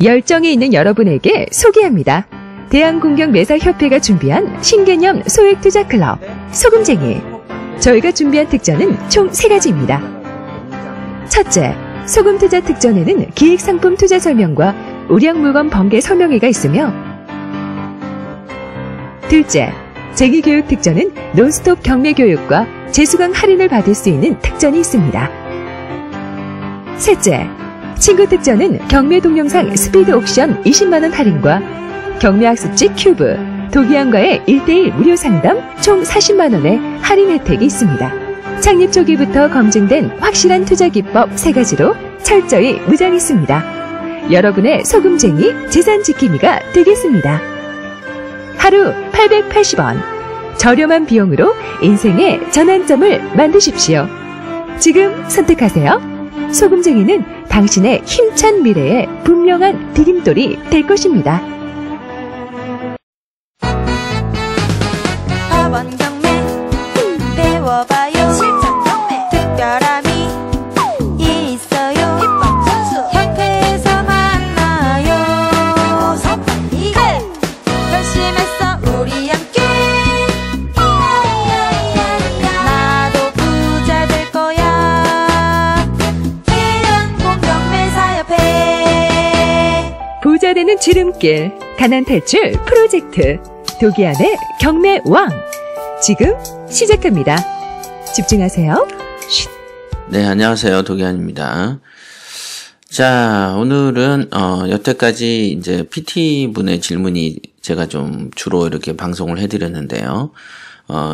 열정이 있는 여러분에게 소개합니다. 대한공경매사협회가 준비한 신개념 소액투자클럽 소금쟁이. 저희가 준비한 특전은 총 3가지입니다. 첫째, 소금투자 특전에는 기획상품 투자 설명과 우량물건 번개 설명회가 있으며, 둘째, 재기교육 특전은 논스톱 경매교육과 재수강 할인을 받을 수 있는 특전이 있습니다. 셋째, 친구 특전은 경매 동영상 스피드 옥션 20만원 할인과 경매학습지 큐브, 도기안과의 1:1 무료 상담 총 40만원의 할인 혜택이 있습니다. 창립 초기부터 검증된 확실한 투자 기법 3가지로 철저히 무장했습니다. 여러분의 소금쟁이 재산 지킴이가 되겠습니다. 하루 880원. 저렴한 비용으로 인생의 전환점을 만드십시오. 지금 선택하세요. 소금쟁이는 당신의 힘찬 미래에 분명한 디딤돌이 될 것입니다. 학원 경매 배워봐요. 실전 경매 특별함이 있어요. 입법 선수 협회에서 만나요. 어서 빨리 결심했어 우리 함께. 나도 부자 될 거야. 대한공경매사협회. 부자 되는 지름길, 가난 탈출 프로젝트 도기안의 경매왕. 지금 시작합니다. 집중하세요. 쉿. 네, 안녕하세요. 도기안입니다. 자, 오늘은 여태까지 이제 PT분의 질문이 제가 좀 주로 이렇게 방송을 해드렸는데요.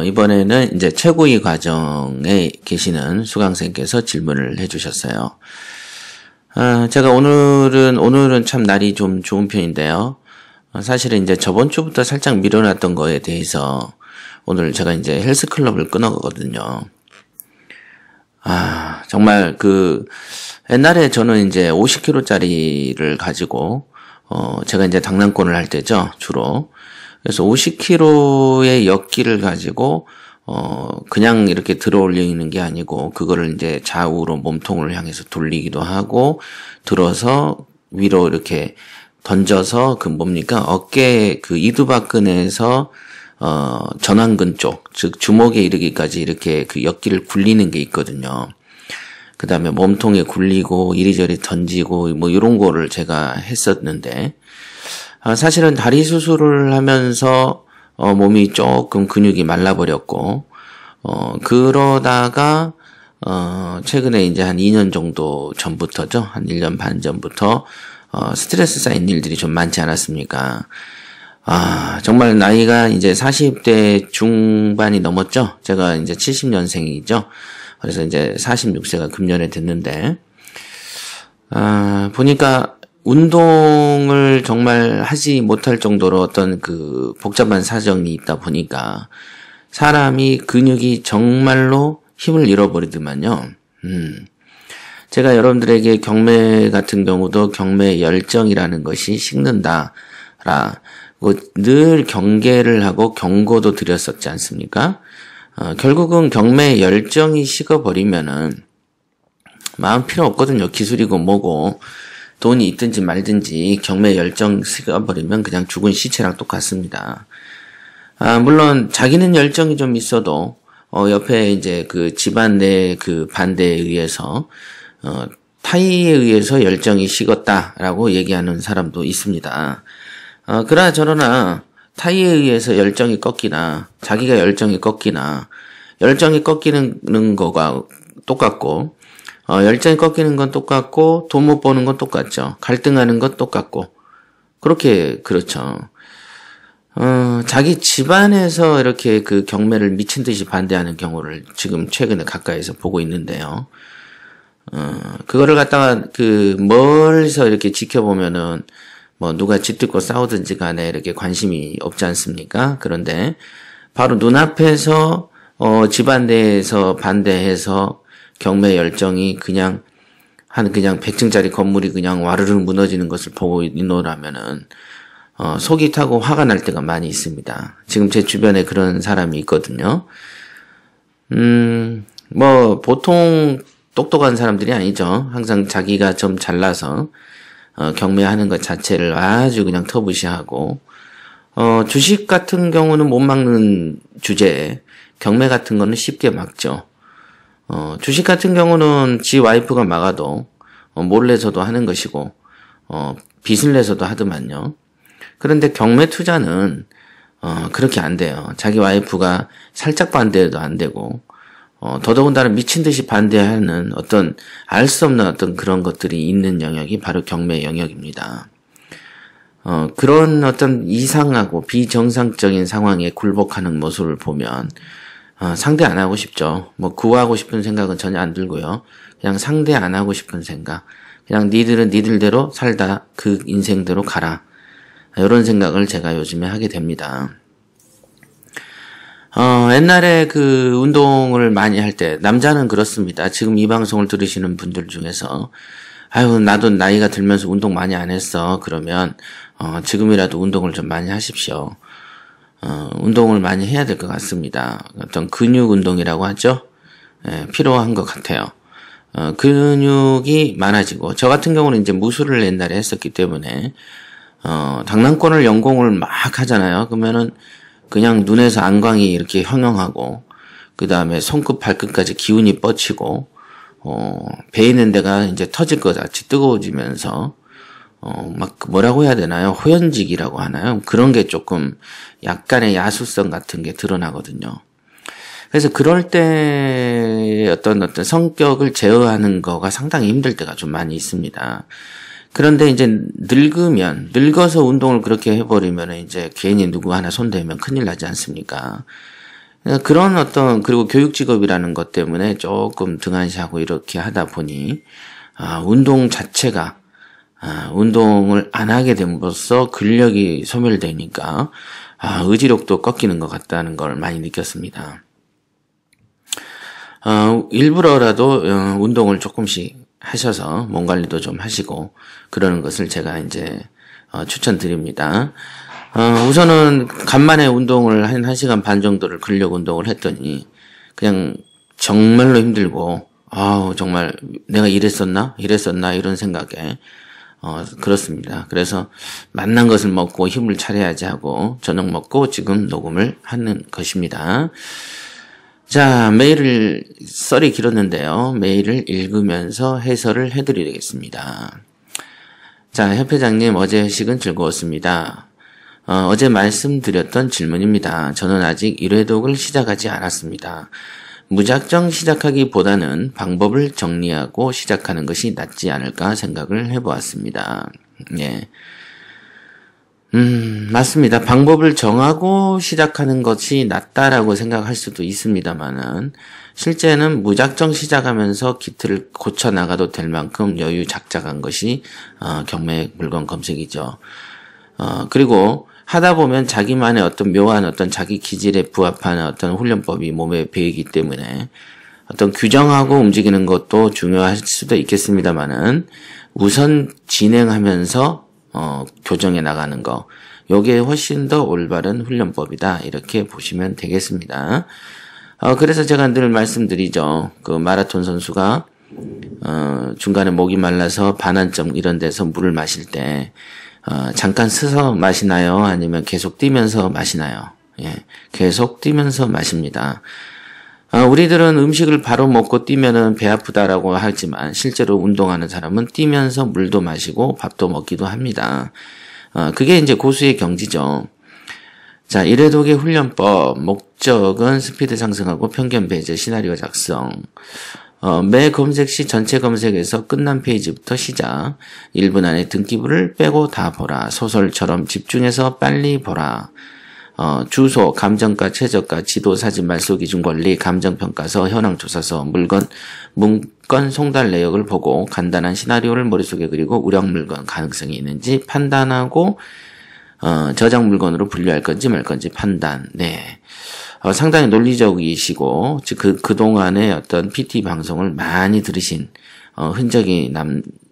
이번에는 이제 최고위 과정에 계시는 수강생께서 질문을 해주셨어요. 제가 오늘은 참 날이 좀 좋은 편인데요. 사실은 이제 저번 주부터 살짝 미뤄놨던 거에 대해서 오늘 제가 이제 헬스클럽을 끊어가거든요. 정말 옛날에 저는 이제 50kg짜리를 가지고, 제가 이제 당랑권을 할 때죠, 주로. 그래서 50kg의 역기를 가지고, 그냥 이렇게 들어 올리는 게 아니고, 그거를 이제 좌우로 몸통을 향해서 돌리기도 하고, 들어서 위로 이렇게 던져서 어깨 이두박근에서 전완근 쪽, 즉 주먹에 이르기까지 이렇게 역기를 굴리는 게 있거든요. 그 다음에 몸통에 굴리고 이리저리 던지고 뭐 이런 거를 제가 했었는데, 사실은 다리 수술을 하면서 몸이 조금 근육이 말라버렸고, 그러다가 최근에 이제 한 2년 정도 전부터죠, 한 1년 반 전부터 스트레스 쌓인 일들이 좀 많지 않았습니까? 정말 나이가 이제 40대 중반이 넘었죠? 제가 이제 70년생이죠? 그래서 이제 46세가 금년에 됐는데, 보니까 운동을 정말 하지 못할 정도로 어떤 복잡한 사정이 있다 보니까 사람이 근육이 정말로 힘을 잃어버리더만요. 제가 여러분들에게 경매 같은 경우도 경매 열정이라는 것이 식는다라 늘 경계를 하고 경고도 드렸었지 않습니까? 결국은 경매 열정이 식어버리면은 마음 필요 없거든요. 기술이고 뭐고 돈이 있든지 말든지 경매 열정 식어버리면 그냥 죽은 시체랑 똑같습니다. 물론 자기는 열정이 좀 있어도 옆에 이제 집안 내 반대에 의해서 타의에 의해서 열정이 식었다라고 얘기하는 사람도 있습니다. 그러나 저러나 타의에 의해서 열정이 꺾이나 자기가 열정이 꺾이나 열정이 꺾이는 거가 똑같고 열정이 꺾이는 건 똑같고 돈 못 버는 건 똑같죠. 갈등하는 건 똑같고 그렇죠. 자기 집안에서 이렇게 경매를 미친 듯이 반대하는 경우를 지금 최근에 가까이서 보고 있는데요. 그거를 갖다가 멀리서 이렇게 지켜보면은 뭐 누가 짓듣고 싸우든지 간에 이렇게 관심이 없지 않습니까? 그런데 바로 눈앞에서 집안 내에서 반대해서 경매 열정이 그냥 100층짜리 건물이 그냥 와르르 무너지는 것을 보고 있노라면은 속이 타고 화가 날 때가 많이 있습니다. 지금 제 주변에 그런 사람이 있거든요. 뭐 보통 똑똑한 사람들이 아니죠. 항상 자기가 좀 잘나서 경매하는 것 자체를 아주 그냥 터부시하고, 주식 같은 경우는 못 막는 주제에 경매 같은 거는 쉽게 막죠. 주식 같은 경우는 지 와이프가 막아도 몰래서도 하는 것이고, 빚을 내서도 하더만요. 그런데 경매 투자는 그렇게 안 돼요. 자기 와이프가 살짝 반대해도 안 되고, 더더군다나 미친 듯이 반대하는 어떤 알 수 없는 어떤 그런 것들이 있는 영역이 바로 경매 영역입니다. 그런 어떤 이상하고 비정상적인 상황에 굴복하는 모습을 보면, 상대 안 하고 싶죠. 뭐 구하고 싶은 생각은 전혀 안 들고요. 그냥 상대 안 하고 싶은 생각. 그냥 니들은 니들대로 살다 그 인생대로 가라. 이런 생각을 제가 요즘에 하게 됩니다. 옛날에 그 운동을 많이 할 때, 남자는 그렇습니다. 지금 이 방송을 들으시는 분들 중에서, 아유, 나도 나이가 들면서 운동 많이 안 했어. 그러면, 지금이라도 운동을 좀 많이 하십시오. 운동을 많이 해야 될 것 같습니다. 어떤 근육 운동이라고 하죠? 예, 필요한 것 같아요. 근육이 많아지고, 저 같은 경우는 이제 무술을 옛날에 했었기 때문에, 당랑권을 연공을 막 하잖아요. 그러면은, 그냥 눈에서 안광이 이렇게 형형하고, 그 다음에 손끝 발끝까지 기운이 뻗치고, 배 있는 데가 이제 터질 것 같이 뜨거워지면서, 막 뭐라고 해야 되나요? 호연직이라고 하나요? 그런 게 조금 약간의 야수성 같은 게 드러나거든요. 그래서 그럴 때 어떤 성격을 제어하는 거가 상당히 힘들 때가 좀 많이 있습니다. 그런데 이제 늙어서 운동을 그렇게 해버리면 이제 괜히 누구 하나 손대면 큰일 나지 않습니까? 그런 그리고 교육직업이라는 것 때문에 조금 등한시하고 이렇게 하다 보니, 운동 자체가, 운동을 안 하게 됨으로써 근력이 소멸되니까, 의지력도 꺾이는 것 같다는 걸 많이 느꼈습니다. 일부러라도, 운동을 조금씩 하셔서 몸 관리도 좀 하시고 그러는 것을 제가 이제 추천드립니다. 우선은 간만에 운동을 한 1시간 반 정도를 근력 운동을 했더니 그냥 정말로 힘들고 정말 내가 이랬었나 이런 생각에 그렇습니다. 그래서 만난 것을 먹고 힘을 차려야지 하고 저녁 먹고 지금 녹음을 하는 것입니다. 자, 썰이 길었는데요. 메일을 읽으면서 해설을 해드리겠습니다. 자, 협회장님, 어제 회식은 즐거웠습니다. 어제 말씀드렸던 질문입니다. 저는 아직 1회독을 시작하지 않았습니다. 무작정 시작하기보다는 방법을 정리하고 시작하는 것이 낫지 않을까 생각을 해보았습니다. 예. 맞습니다. 방법을 정하고 시작하는 것이 낫다라고 생각할 수도 있습니다만은, 실제는 무작정 시작하면서 기틀을 고쳐 나가도 될 만큼 여유 작작한 것이, 경매 물건 검색이죠. 그리고 하다 보면 자기만의 어떤 묘한 어떤 자기 기질에 부합하는 어떤 훈련법이 몸에 배이기 때문에, 어떤 규정하고 움직이는 것도 중요할 수도 있겠습니다만은, 우선 진행하면서 교정해 나가는 거. 요게 훨씬 더 올바른 훈련법이다. 이렇게 보시면 되겠습니다. 그래서 제가 늘 말씀드리죠. 그 마라톤 선수가, 중간에 목이 말라서 반환점 이런 데서 물을 마실 때, 잠깐 스서 마시나요? 아니면 계속 뛰면서 마시나요? 예, 계속 뛰면서 마십니다. 우리들은 음식을 바로 먹고 뛰면은 배 아프다라고 하지만 실제로 운동하는 사람은 뛰면서 물도 마시고 밥도 먹기도 합니다. 그게 이제 고수의 경지죠. 자, 1회독의 훈련법, 목적은 스피드 상승하고 편견 배제, 시나리오 작성. 매 검색 시 전체 검색에서 끝난 페이지부터 시작. 1분 안에 등기부를 빼고 다 보라. 소설처럼 집중해서 빨리 보라. 주소, 감정가, 최저가, 지도, 사진, 말소 기준 권리, 감정평가서, 현황조사서, 문건 송달 내역을 보고 간단한 시나리오를 머릿속에 그리고 우량 물건 가능성이 있는지 판단하고 저장 물건으로 분류할 건지 말 건지 판단. 네. 상당히 논리적이시고 그동안의 어떤 PT 방송을 많이 들으신 흔적이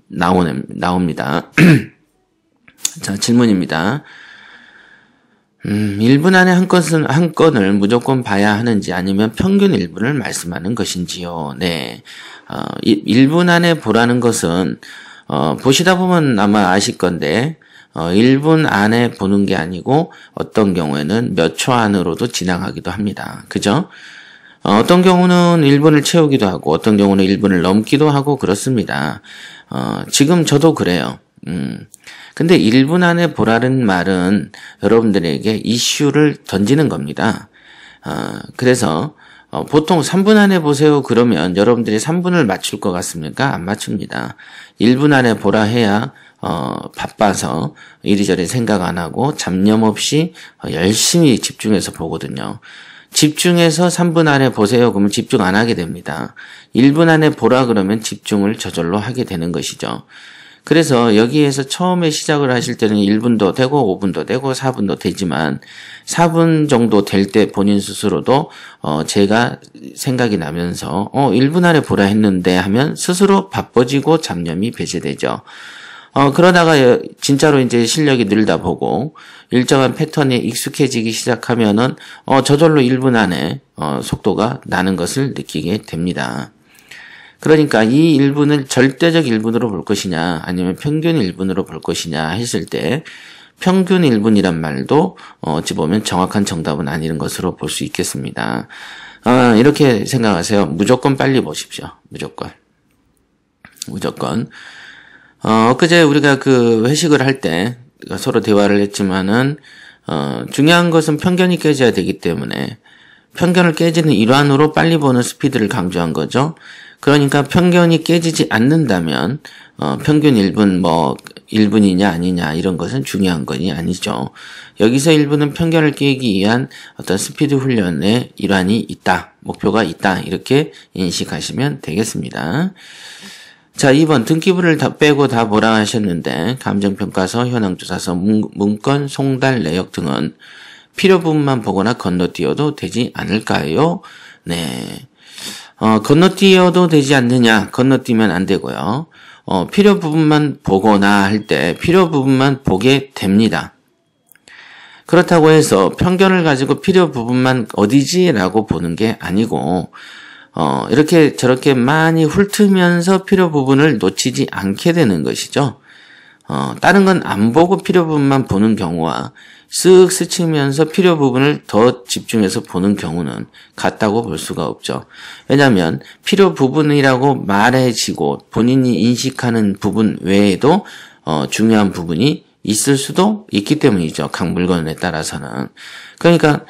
나옵니다. 자, 질문입니다. 1분 안에 한 건을 무조건 봐야 하는지 아니면 평균 1분을 말씀하는 것인지요. 네. 1분 안에 보라는 것은, 보시다 보면 아마 아실 건데 1분 안에 보는 게 아니고 어떤 경우에는 몇 초 안으로도 지나가기도 합니다. 그죠? 어떤 경우는 1분을 채우기도 하고 어떤 경우는 1분을 넘기도 하고 그렇습니다. 지금 저도 그래요. 근데 1분 안에 보라는 말은 여러분들에게 이슈를 던지는 겁니다. 그래서 보통 3분 안에 보세요 그러면 여러분들이 3분을 맞출 것 같습니까? 안 맞춥니다. 1분 안에 보라 해야 바빠서 이리저리 생각 안 하고 잡념 없이 열심히 집중해서 보거든요. 집중해서 3분 안에 보세요 그러면 집중 안 하게 됩니다. 1분 안에 보라 그러면 집중을 저절로 하게 되는 것이죠. 그래서 여기에서 처음에 시작을 하실 때는 1분도 되고 5분도 되고 4분도 되지만 4분 정도 될 때 본인 스스로도 제가 생각이 나면서 1분 안에 보라 했는데 하면 스스로 바빠지고 잡념이 배제되죠. 그러다가 진짜로 이제 실력이 늘다 보고 일정한 패턴에 익숙해지기 시작하면은 저절로 1분 안에 속도가 나는 것을 느끼게 됩니다. 그러니까 이 1분을 절대적 1분으로 볼 것이냐 아니면 평균 1분으로 볼 것이냐 했을 때 평균 1분이란 말도 어찌 보면 정확한 정답은 아닌 것으로 볼 수 있겠습니다. 이렇게 생각하세요. 무조건 빨리 보십시오. 무조건. 엊그제 우리가 그 회식을 할 때 서로 대화를 했지만은 중요한 것은 편견이 깨져야 되기 때문에 편견을 깨지는 일환으로 빨리 보는 스피드를 강조한 거죠. 그러니까 편견이 깨지지 않는다면 평균 1분 1분이냐 아니냐 이런 것은 중요한 것이 아니죠. 여기서 1분은 편견을 깨기 위한 어떤 스피드 훈련의 일환이 있다. 목표가 있다. 이렇게 인식하시면 되겠습니다. 자, 2번 등기부를 다 빼고 다 보라 하셨는데 감정평가서, 현황조사서, 문건, 송달, 내역 등은 필요 부분만 보거나 건너뛰어도 되지 않을까요? 네. 건너뛰어도 되지 않느냐? 건너뛰면 안 되고요. 필요 부분만 보거나 할 때 필요 부분만 보게 됩니다. 그렇다고 해서 편견을 가지고 필요 부분만 어디지라고 보는 게 아니고 이렇게 저렇게 많이 훑으면서 필요 부분을 놓치지 않게 되는 것이죠. 다른 건 안 보고 필요 부분만 보는 경우와 쓱 스치면서 필요 부분을 더 집중해서 보는 경우는 같다고 볼 수가 없죠. 왜냐하면 필요 부분이라고 말해지고 본인이 인식하는 부분 외에도 중요한 부분이 있을 수도 있기 때문이죠. 각 물건에 따라서는. 그러니까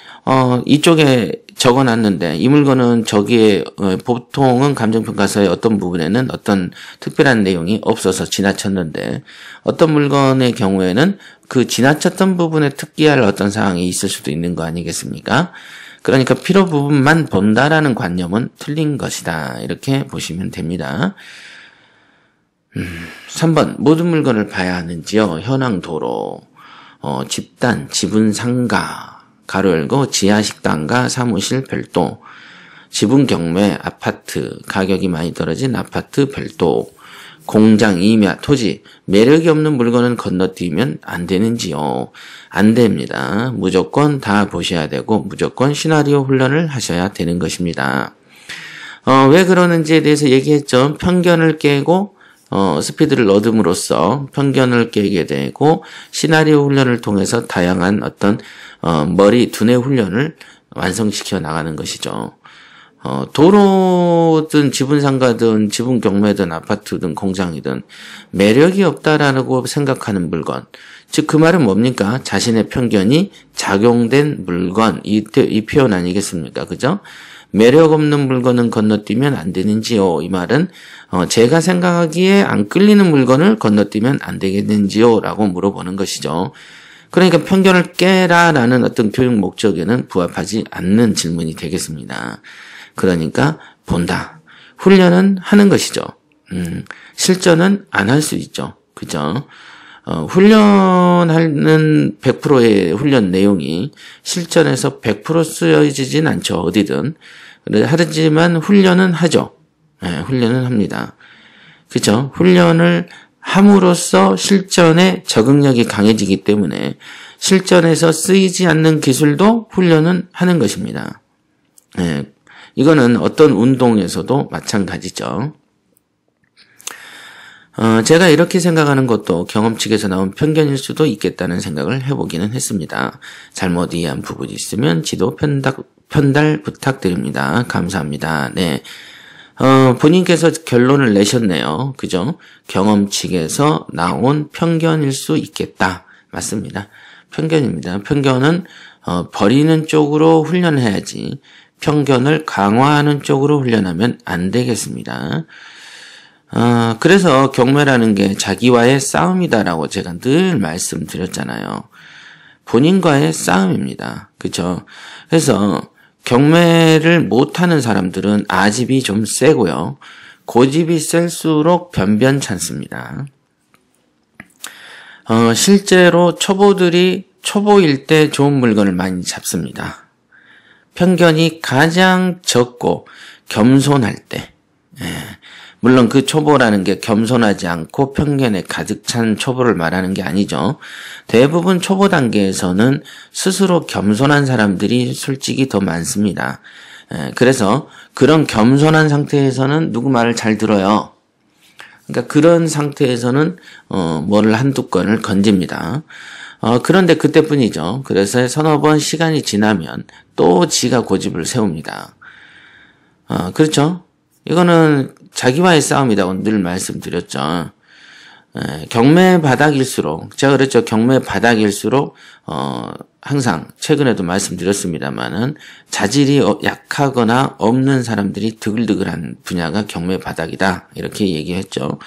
이쪽에 적어놨는데 이 물건은 저기에 보통은 감정평가서의 어떤 부분에는 어떤 특별한 내용이 없어서 지나쳤는데 어떤 물건의 경우에는 그 지나쳤던 부분에 특기할 어떤 사항이 있을 수도 있는 거 아니겠습니까? 그러니까 필요 부분만 본다라는 관념은 틀린 것이다. 이렇게 보시면 됩니다. 3번 모든 물건을 봐야 하는지요? 현황 도로, 집단, 지분 상가, 가로 열고 지하식당과 사무실 별도, 지분 경매, 아파트, 가격이 많이 떨어진 아파트 별도, 공장, 임야, 토지, 매력이 없는 물건은 건너뛰면 안 되는지요? 안 됩니다. 무조건 다 보셔야 되고 무조건 시나리오 훈련을 하셔야 되는 것입니다. 왜 그러는지에 대해서 얘기했죠. 편견을 깨고 스피드를 얻음으로써 편견을 깨게 되고 시나리오 훈련을 통해서 다양한 어떤 머리 두뇌 훈련을 완성시켜 나가는 것이죠. 도로든 지분상가든 지분 경매든 아파트든 공장이든 매력이 없다라고 생각하는 물건, 즉 그 말은 뭡니까? 자신의 편견이 작용된 물건, 이 표현 아니겠습니까? 그죠? 매력 없는 물건은 건너뛰면 안 되는지요? 이 말은 제가 생각하기에 안 끌리는 물건을 건너뛰면 안 되겠는지요? 라고 물어보는 것이죠. 그러니까 편견을 깨라라는 어떤 교육 목적에는 부합하지 않는 질문이 되겠습니다. 그러니까 본다. 훈련은 하는 것이죠. 실전은 안 할 수 있죠. 그죠? 훈련하는 100%의 훈련 내용이 실전에서 100% 쓰여지진 않죠. 어디든. 하지만 훈련은 하죠. 네, 훈련은 합니다. 그죠? 훈련을 함으로써 실전에 적응력이 강해지기 때문에 실전에서 쓰이지 않는 기술도 훈련은 하는 것입니다. 네, 이거는 어떤 운동에서도 마찬가지죠. 제가 이렇게 생각하는 것도 경험칙에서 나온 편견일 수도 있겠다는 생각을 해보기는 했습니다. 잘못 이해한 부분이 있으면 지도 편달 부탁드립니다. 감사합니다. 네. 본인께서 결론을 내셨네요. 그죠? 경험칙에서 나온 편견일 수 있겠다. 맞습니다. 편견입니다. 편견은 버리는 쪽으로 훈련해야지 편견을 강화하는 쪽으로 훈련하면 안 되겠습니다. 그래서 경매라는 게 자기와의 싸움이다라고 제가 늘 말씀드렸잖아요. 본인과의 싸움입니다. 그죠? 그래서 경매를 못하는 사람들은 아집이 좀 세고요. 고집이 셀수록 변변찮습니다. 실제로 초보들이 초보일 때 좋은 물건을 많이 잡습니다. 편견이 가장 적고 겸손할 때. 물론 그 초보라는 게 겸손하지 않고 편견에 가득 찬 초보를 말하는 게 아니죠. 대부분 초보 단계에서는 스스로 겸손한 사람들이 솔직히 더 많습니다. 그래서 그런 겸손한 상태에서는 누구 말을 잘 들어요. 그러니까 그런 상태에서는 뭐를 한두 건을 건집니다. 그런데 그때뿐이죠. 그래서 서너 번 시간이 지나면 또 지가 고집을 세웁니다. 그렇죠? 이거는 자기와의 싸움이라고 늘 말씀드렸죠. 경매 바닥일수록, 제가 그랬죠. 경매 바닥일수록, 항상, 최근에도 말씀드렸습니다만은, 자질이 약하거나 없는 사람들이 드글드글한 분야가 경매 바닥이다. 이렇게 얘기했죠.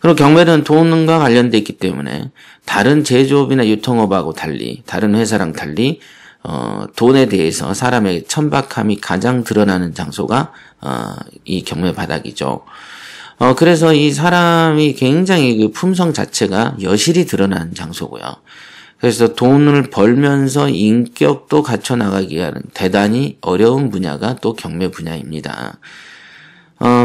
그리고 경매는 돈과 관련돼 있기 때문에, 다른 제조업이나 유통업하고 달리, 다른 회사랑 달리, 돈에 대해서 사람의 천박함이 가장 드러나는 장소가, 이 경매 바닥이죠. 그래서 이 사람이 굉장히 그 품성 자체가 여실히 드러나는 장소고요. 그래서 돈을 벌면서 인격도 갖춰 나가기 위한 대단히 어려운 분야가 또 경매 분야입니다.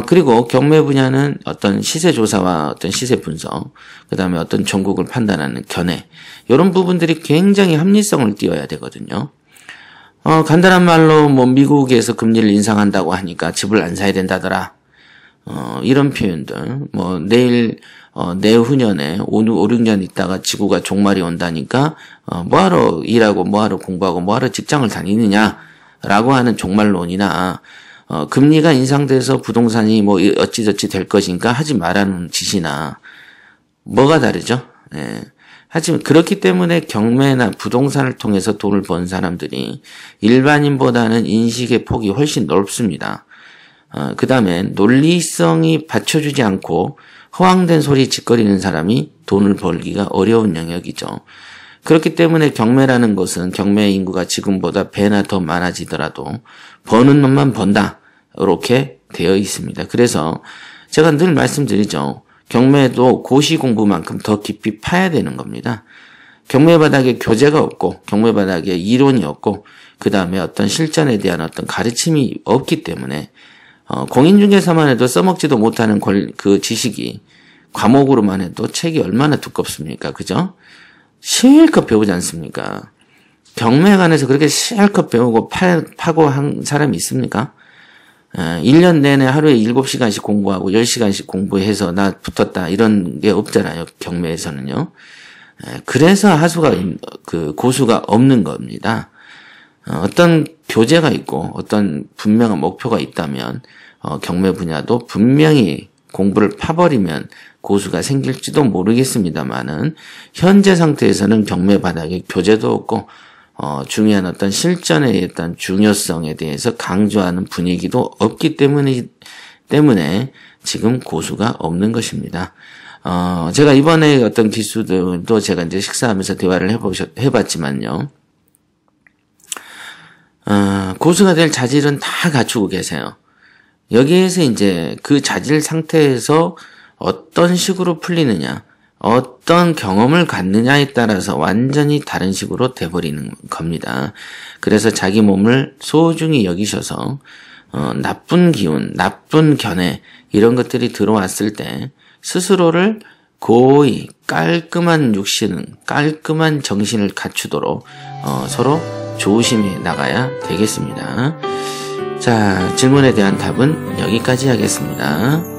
그리고 경매 분야는 어떤 시세 조사와 어떤 시세 분석, 그 다음에 어떤 종국을 판단하는 견해, 이런 부분들이 굉장히 합리성을 띄어야 되거든요. 간단한 말로 뭐 미국에서 금리를 인상한다고 하니까 집을 안 사야 된다더라. 이런 표현들, 뭐 내일, 내후년에 5, 6년 있다가 지구가 종말이 온다니까, 뭐하러 일하고 뭐하러 공부하고 뭐하러 직장을 다니느냐라고 하는 종말론이나, 금리가 인상돼서 부동산이 뭐 어찌저찌 될 것인가 하지 말라는 짓이나, 뭐가 다르죠? 예. 하지만 그렇기 때문에 경매나 부동산을 통해서 돈을 번 사람들이 일반인보다는 인식의 폭이 훨씬 넓습니다. 그 다음에 논리성이 받쳐주지 않고 허황된 소리 짓거리는 사람이 돈을 벌기가 어려운 영역이죠. 그렇기 때문에 경매라는 것은 경매 인구가 지금보다 배나 더 많아지더라도 버는 놈만 번다. 이렇게 되어 있습니다. 그래서 제가 늘 말씀드리죠. 경매도 고시 공부만큼 더 깊이 파야 되는 겁니다. 경매 바닥에 교재가 없고 경매 바닥에 이론이 없고 그 다음에 어떤 실전에 대한 어떤 가르침이 없기 때문에 공인중개사만 해도 써먹지도 못하는 그 지식이 과목으로만 해도 책이 얼마나 두껍습니까? 그죠? 실컷 배우지 않습니까? 경매관에서 그렇게 실컷 배우고 파고 한 사람이 있습니까? 1년 내내 하루에 7시간씩 공부하고 10시간씩 공부해서 나 붙었다 이런 게 없잖아요. 경매에서는요. 그래서 고수가 없는 겁니다. 어떤 교재가 있고 어떤 분명한 목표가 있다면 경매 분야도 분명히 공부를 파버리면 고수가 생길지도 모르겠습니다만은 현재 상태에서는 경매 바닥에 교재도 없고 중요한 어떤 실전의 어떤 중요성에 대해서 강조하는 분위기도 없기 때문에 지금 고수가 없는 것입니다. 제가 이번에 어떤 기수들도 제가 이제 식사하면서 대화를 해봤지만요. 고수가 될 자질은 다 갖추고 계세요. 여기에서 이제 그 자질 상태에서 어떤 식으로 풀리느냐, 어떤 경험을 갖느냐에 따라서 완전히 다른 식으로 돼버리는 겁니다. 그래서 자기 몸을 소중히 여기셔서 나쁜 기운, 나쁜 견해 이런 것들이 들어왔을 때 스스로를 고이 깔끔한 육신은 깔끔한 정신을 갖추도록 서로 조심해 나가야 되겠습니다. 자, 질문에 대한 답은 여기까지 하겠습니다.